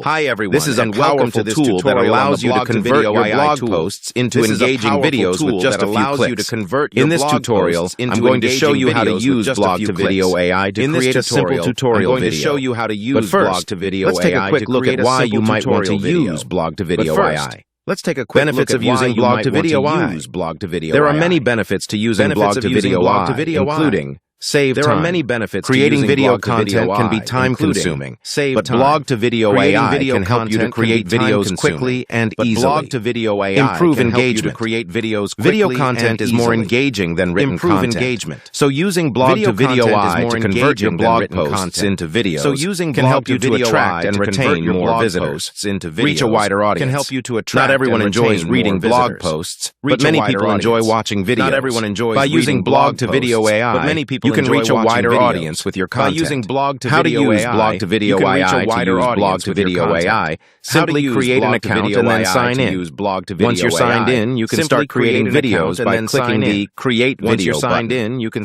Hi everyone, this is a powerful tool that allows you to convert your blog posts into engaging videos with just a few clicks. In this tutorial, I'm going to show you how to use Blog-to-Video AI to create a simple tutorial video. But first, let's take a quick look at why you might want to use Blog-to-Video AI. Let's take a quick Benefits look of using Blog-to-Video AI. There are many benefits to using Blog-to-Video AI, including save time. There are many benefits. Creating video content can be time-consuming, but Blog-to-Video AI can help you to create videos quickly and easily. Blog-to-Video AI improve can help you to engagement. create videos quickly Video content is more engaging than written content. Engagement. So using Blog-to-Video AI to convert your blog posts into videos can help you to attract and retain more visitors. Reach a wider audience. Can help you to attract. Not everyone enjoys reading blog posts, but many people enjoy watching videos. Not everyone enjoys by using Blog-to-Video AI, but many people you can reach a wider audience with your content. By using How to use AI, Blog-to-Video you can reach AI a wider to use audience with your Blog-to-Video content. AI. Simply create an account and then sign in. Once you're signed in, you can start creating videos by clicking the Create Video button.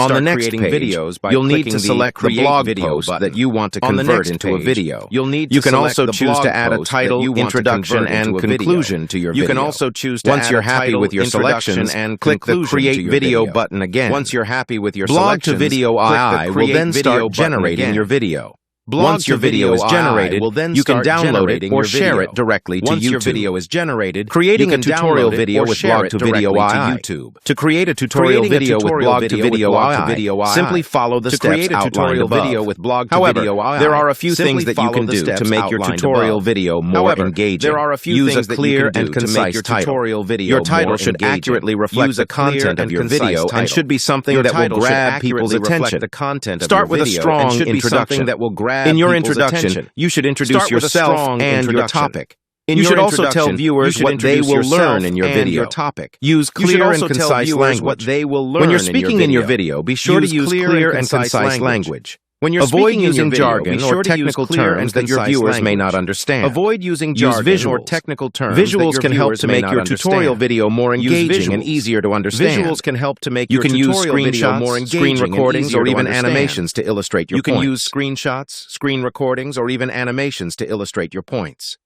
On the next page, you'll need to select the blog post that you want to convert into a video. You can also choose to add a title, introduction, and conclusion to your video. You can also choose to Once you're happy with your selections, click the Create Video button again. Once you're happy with your Blog-to-Video AI will then start generating your video. Once your video is generated, you can download it or share it directly to YouTube. Once your video is generated, creating a tutorial video with Blog-to-Video AI. To create a tutorial video with Blog-to-Video AI, simply follow the steps outlined above. However, there are a few things that you can do to make your tutorial video more engaging. Use a clear and concise title. Your title should accurately reflect the content of your video and should be something that will grab people's attention. Start with a strong introduction. In your introduction, you should introduce yourself and your topic. You should also tell viewers what they will learn in your video. Use clear and concise language. When you're speaking in your video, be sure to use clear and concise language. Avoid using jargon or technical terms that your viewers may not understand. Avoid using jargon or technical terms. Visuals can help to make your tutorial video more engaging and easier to understand. Visuals can help to make you can use screenshots, more screen recordings, or even animations to illustrate your points. You can use screenshots, screen recordings, or even animations to illustrate your points.